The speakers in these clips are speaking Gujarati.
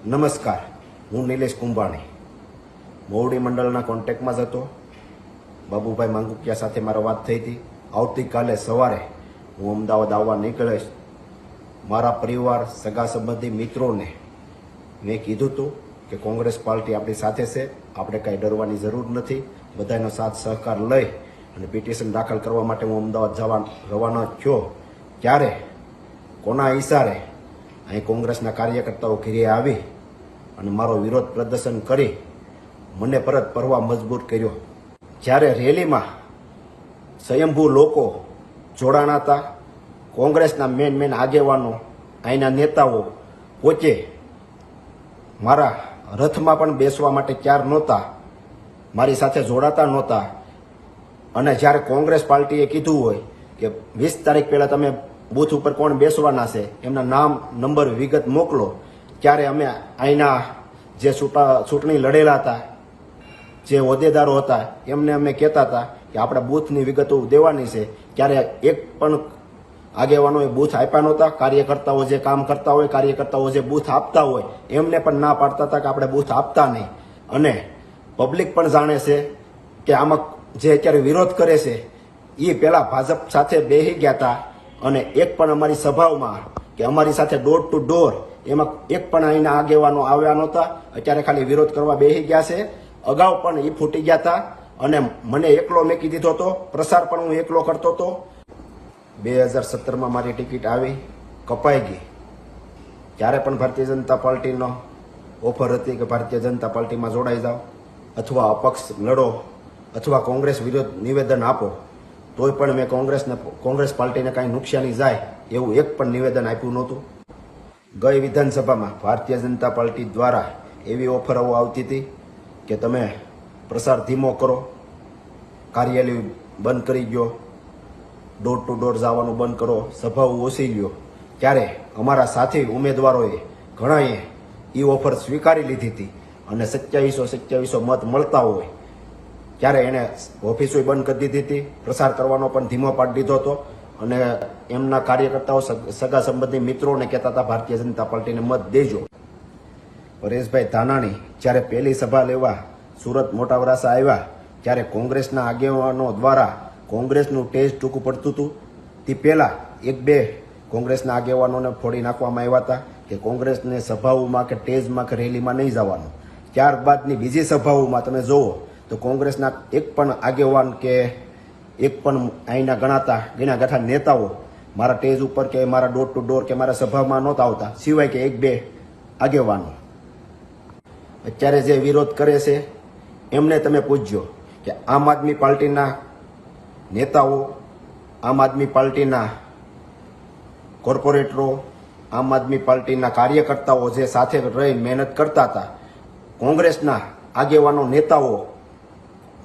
નમસ્કાર, હું નિલેશ કુંભાણી મોવડી મંડળના કોન્ટેક્ટમાં જ હતો. બાબુભાઈ માંગુકિયા સાથે મારો વાત થઈ હતી. આવતીકાલે સવારે હું અમદાવાદ આવવા નીકળીશ. મારા પરિવાર, સગા સંબંધી, મિત્રોને મેં કીધું હતું કે કોંગ્રેસ પાર્ટી આપણી સાથે છે, આપણે કાંઈ ડરવાની જરૂર નથી. બધાનો સાથ સહકાર લઈ અને પિટિશન દાખલ કરવા માટે હું અમદાવાદ રવાના થયો. ત્યારે કોના ઈશારે અહીં કોંગ્રેસના કાર્યકર્તાઓ ઘેરે આવી અને મારો વિરોધ પ્રદર્શન કરી મને પરત ફરવા મજબૂર કર્યો. જ્યારે રેલીમાં સ્વયંભૂ લોકો જોડાણા હતા, કોંગ્રેસના મેન આગેવાનો, અહીંના નેતાઓ પોતે મારા રથમાં પણ બેસવા માટે તૈયાર નહોતા, મારી સાથે જોડાતા નહોતા. અને જ્યારે કોંગ્રેસ પાર્ટીએ કીધું હોય કે 20 તારીખ પહેલાં તમે બૂથ ઉપર કોણ બેસવાના છે, એમના નામ, નંબર, વિગત મોકલો, ત્યારે અમે અહીંના જે ચૂંટણી લડેલા હતા, જે હોદ્દેદારો હતા, એમને અમે કહેતા હતા કે આપણે બૂથની વિગતો દેવાની છે. ત્યારે એક પણ આગેવાનોએ બૂથ આપ્યા નહોતા. કાર્યકર્તાઓ જે કામ કરતા હોય, કાર્યકર્તાઓ જે બૂથ આપતા હોય, એમને પણ ના પાડતા હતા કે આપણે બૂથ આપતા નહીં. અને પબ્લિક પણ જાણે છે કે આમાં જે અત્યારે વિરોધ કરે છે એ પહેલાં ભાજપ સાથે બેસી ગયા હતા અને એક પણ અમારી સભાઓમાં કે અમારી સાથે ડોર ટુ ડોર એમાં એક પણ અહીંના આગેવાનો આવ્યા નહોતા. અત્યારે ખાલી વિરોધ કરવા બેસી ગયા છે. અગાઉ પણ એ ફૂટી ગયા હતા અને મને એકલો મેકી દીધો હતો. પ્રસાર પણ હું એકલો કરતો હતો. 2017માં મારી ટિકિટ આવી, કપાઈ ગઈ. ત્યારે પણ ભારતીય જનતા પાર્ટીનો ઓફર હતી કે ભારતીય જનતા પાર્ટીમાં જોડાઈ જાઓ અથવા અપક્ષ લડો અથવા કોંગ્રેસ વિરુદ્ધ નિવેદન આપો. તોય પણ મેં કોંગ્રેસ પાર્ટીને કાંઈ નુકસાની જાય એવું એક પણ નિવેદન આપ્યું નહોતું. ગઈ વિધાનસભામાં ભારતીય જનતા પાર્ટી દ્વારા એવી ઓફરો આવતી હતી કે તમે પ્રસાર ધીમો કરો, કાર્યાલય બંધ કરી દો, ડોર ટુ ડોર જવાનું બંધ કરો, સભાઓ ઓછી લ્યો. ત્યારે અમારા સાથી ઉમેદવારોએ ઘણાએ એ ઓફર સ્વીકારી લીધી હતી અને 2700 મત મળતા હોય ત્યારે એણે ઓફિસો બંધ કરી દીધી હતી, પ્રસાર કરવાનો પણ ધીમો પાડી દીધો હતો. અને એમના કાર્યકર્તાઓ, સગા સંબંધી મિત્રોને કહેતા હતા ભારતીય જનતા પાર્ટીને મત દેજો. પરેશભાઈ ધાનાણી જ્યારે પહેલી સભા લેવા સુરત મોટા વરાસા આવ્યા ત્યારે કોંગ્રેસના આગેવાનો દ્વારા કોંગ્રેસનું ટેજ ટૂંકું પડતું હતું. તે પહેલાં 1-2 કોંગ્રેસના આગેવાનોને ફોડી નાખવામાં આવ્યા હતા કે કોંગ્રેસને સભાઓમાં કે ટેજમાં કે રેલીમાં નહીં જવાનું. ત્યારબાદની બીજી સભાઓમાં તમે જુઓ તો કોંગ્રેસના એક પણ આગેવાન કે એક પણ અહીંના ગણાતા ગણાગાંઠા નેતાઓ મારા ટેજ ઉપર કે મારા ડોર ટુ ડોર કે મારા સભામાં નહોતા આવતા, સિવાય કે 1-2 આગેવાનો. અત્યારે જે વિરોધ કરે છે એમને તમે પૂછજો કે આમ આદમી પાર્ટીના નેતાઓ, આમ આદમી પાર્ટીના કોર્પોરેટરો, આમ આદમી પાર્ટીના કાર્યકર્તાઓ જે સાથે રહી મહેનત કરતા હતા, કોંગ્રેસના આગેવાનો, નેતાઓ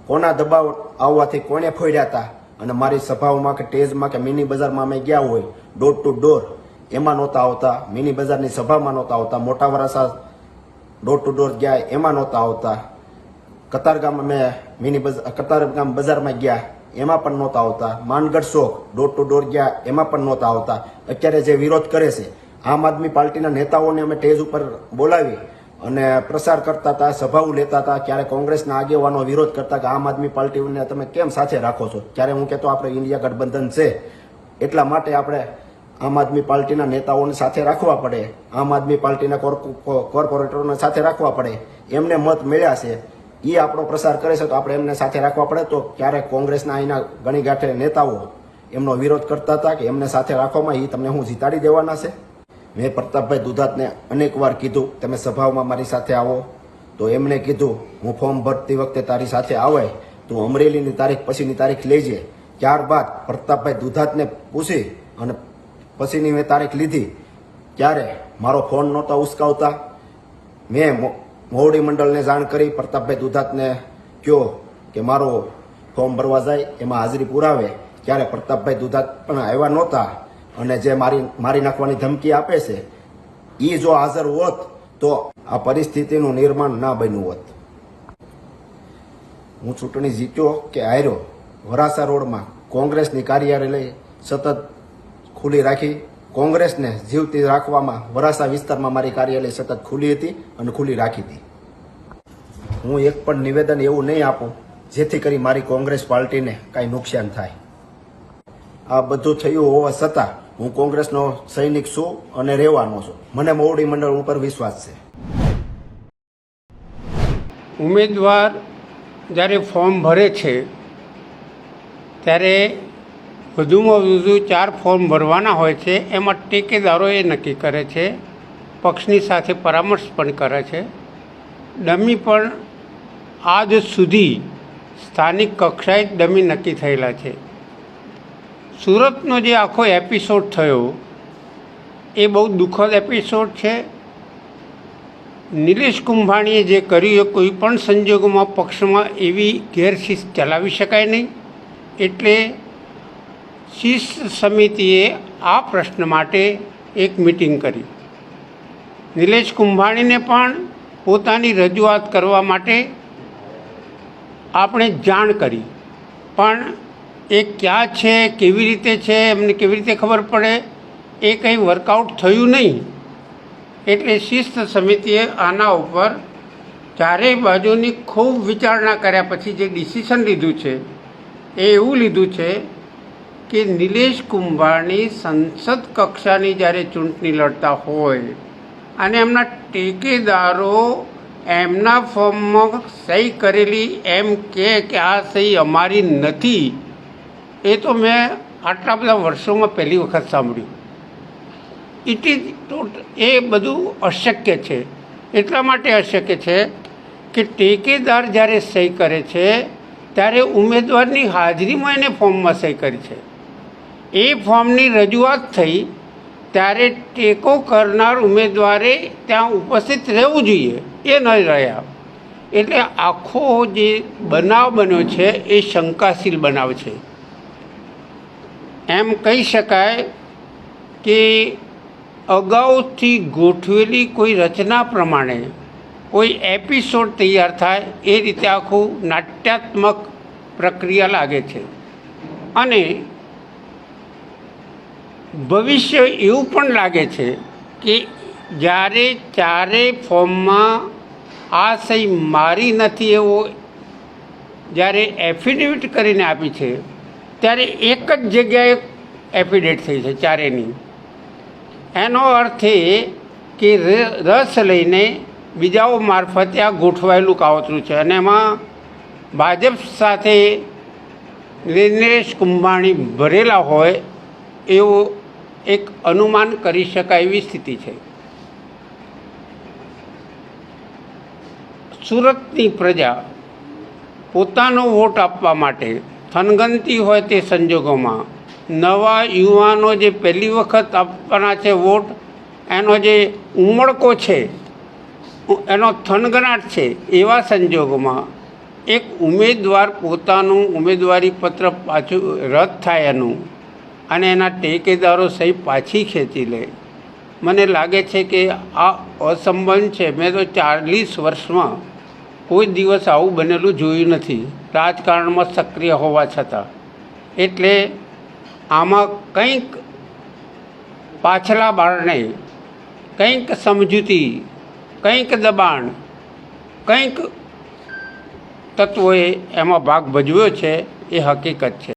કોના દબાવ આવવાથી કોને ફોડ્યા હતા અને મારી સભાઓમાં કે ટેજમાં કે મિની બજારમાં અમે ગયા હોય ડોર ટુ ડોર એમાં નહોતા આવતા, મિની બજારની સભામાં નહોતા આવતા, મોટા વરાસા ડોર ટુ ડોર ગયા એમાં નહોતા આવતા, કતારગામ અમે કતારગામ બજારમાં ગયા એમાં પણ નહોતા આવતા, માનગઢ ચોક ડોર ટુ ડોર ગયા એમાં પણ નહોતા આવતા. અત્યારે જે વિરોધ કરે છે આમ આદમી પાર્ટીના નેતાઓને અમે ટેજ ઉપર બોલાવી અને પ્રસાર કરતા હતા, સભાઓ લેતા હતા. ત્યારે કોંગ્રેસના આગેવાનો વિરોધ કરતા કે આમ આદમી પાર્ટીને તમે કેમ સાથે રાખો છો. ત્યારે હું કહેતો આપણે ઇન્ડિયા ગઠબંધન છે એટલા માટે આપણે આમ આદમી પાર્ટીના નેતાઓને સાથે રાખવા પડે, આમ આદમી પાર્ટીના કોર્પોરેટરોને સાથે રાખવા પડે. એમને મત મળ્યા છે, એ આપણો પ્રસાર કરે છે તો આપણે એમને સાથે રાખવા પડે. તો ક્યારેક કોંગ્રેસના અહીંના ગણી ગાંઠે નેતાઓ એમનો વિરોધ કરતા હતા કે એમને સાથે રાખવામાં એ તમને હું જીતાડી દેવાના છે. મેં પ્રતાપભાઈ દુધાતને અનેક વાર કીધું તમે સભાઓમાં મારી સાથે આવો, તો એમણે કીધું હું ફોર્મ ભરતી વખતે તારી સાથે આવે તું અમરેલીની તારીખ પછીની તારીખ લેજે. ત્યારબાદ પ્રતાપભાઈ દુધાતને પૂછી અને પછીની મેં તારીખ લીધી. ત્યારે મારો ફોન નહોતા ઉસકાવતા. મેં મોવડી મંડળને જાણ કરી, પ્રતાપભાઈ દુધાતને કહ્યો કે મારો ફોર્મ ભરવા જાય એમાં હાજરી પુરાવે. ત્યારે પ્રતાપભાઈ દુધાત પણ આવ્યા નહોતા અને જે મારી નાખવાની ધમકી આપે છે એ જો હાજર હોત તો આ પરિસ્થિતિનું નિર્માણ ના બન્યું હોત. હું ચૂંટણી જીત્યો કે હાર્યો, વરાસા રોડમાં કોંગ્રેસની કાર્યાલય સતત ખુલ્લી રાખી કોંગ્રેસને જીવતી રાખવામાં વરાસા વિસ્તારમાં મારી કાર્યાલય સતત ખુલ્લી હતી અને ખુલ્લી રાખી હતી. હું એક પણ નિવેદન એવું નહીં આપું જેથી કરી મારી કોંગ્રેસ પાર્ટીને કાંઈ નુકસાન થાય. આ બધું થયું હોવા છતાં હું કોંગ્રેસનો સૈનિક છું અને રહેવાનો છું. મને મોવડી મંડળ ઉપર વિશ્વાસ છે. ઉમેદવાર જ્યારે ફોર્મ ભરે છે ત્યારે વધુમાં વધુ 4 ફોર્મ ભરવાના હોય છે. એમાં ટેકેદારો એ નક્કી કરે છે, પક્ષની સાથે પરામર્શ પણ કરે છે. ડમી પણ આજ સુધી સ્થાનિક કક્ષાએ ડમી નક્કી થયેલા છે. સુરતનો જે આખો એપિસોડ થયો એ બહુ દુઃખદ એપિસોડ છે. નિલેશ કુંભાણીએ જે કર્યું એ કોઈ પણ સંજોગોમાં પક્ષમાં એવી ગેરશિસ્ત ચલાવી શકાય નહીં. એટલે શિસ્ત સમિતિએ આ પ્રશ્ન માટે એક મિટિંગ કરી. નિલેશ કુંભાણીને પણ પોતાની રજૂઆત કરવા માટે આપણે જાણ કરી, પણ એ ક્યાં છે, કેવી રીતે છે, એમને કેવી રીતે ખબર પડે, એ કંઈ વર્કઆઉટ થયું નહીં. એટલે શિસ્ત સમિતિએ આના ઉપર ચારેય બાજુની ખૂબ વિચારણા કર્યા પછી જે ડિસિઝન લીધું છે એ એવું લીધું છે કે નિલેશ કુંભાણી સંસદ કક્ષાની જ્યારે ચૂંટણી લડતા હોય અને એમના ટેકેદારો એમના ફોર્મમાં સહી કરેલી એમ કે આ સહી અમારી નથી, એ તો મેં આટલા બધા વર્ષોમાં પહેલી વખત સાંભળ્યું. એ બધું અશક્ય છે. એટલા માટે અશક્ય છે કે ટેકેદાર જ્યારે સહી કરે છે ત્યારે ઉમેદવારની હાજરીમાં એને ફોર્મમાં સહી કરી છે. એ ફોર્મની રજૂઆત થઈ ત્યારે ટેકો કરનાર ઉમેદવારે ત્યાં ઉપસ્થિત રહેવું જોઈએ, એ ન રહ્યા. એટલે આખો જે બનાવ બન્યો છે એ શંકાશીલ બનાવ છે. એમ કહી શકાય કે અગાઉથી ગોઠવેલી કોઈ રચના પ્રમાણે કોઈ એપિસોડ તૈયાર થાય એ રીતે આખું નાટ્યાત્મક પ્રક્રિયા લાગે છે. અને ભવિષ્ય એવું પણ લાગે છે કે જ્યારે ચારે ફોર્મમાં આ સહી મારી નથી એવો જ્યારે એફિડેવિટ કરીને આપી છે ત્યારે એક જ જગ્યાએ એફિડેવિટ થઈ છે ચારેની. એનો અર્થ એ કે રસ લઈને બીજાઓ મારફતે આ ગોઠવાયેલું કાવતરું છે. અને એમાં ભાજપ સાથે નિલેશ કુંભાણી ભરેલા હોય એવું એક અનુમાન કરી શકાય એવી સ્થિતિ છે. સુરતની પ્રજા પોતાનો વોટ આપવા માટે થનગનતી હોય તે સંજોગોમાં નવા યુવાનો જે પહેલી વખત આપવાના છે વોટ, એનો જે ઉમળકો છે, એનો થનગનાટ છે, એવા સંજોગોમાં એક ઉમેદવાર પોતાનું ઉમેદવારી પત્ર પાછું રદ થાય એનું અને એના ટેકેદારો સહી પાછી ખેંચી લે, મને લાગે છે કે આ અસંબંધ છે. મેં તો 40 વર્ષમાં કોઈ દિવસ આવું બનેલું જોયું નથી, રાજકારણમાં સક્રિય હોવા છતાં. એટલે આમાં કંઈક પાછલા બારણે કંઈક સમજૂતી, કંઈક દબાણ, કંઈક તત્વોએ એમાં ભાગ ભજવ્યો છે, એ હકીકત છે.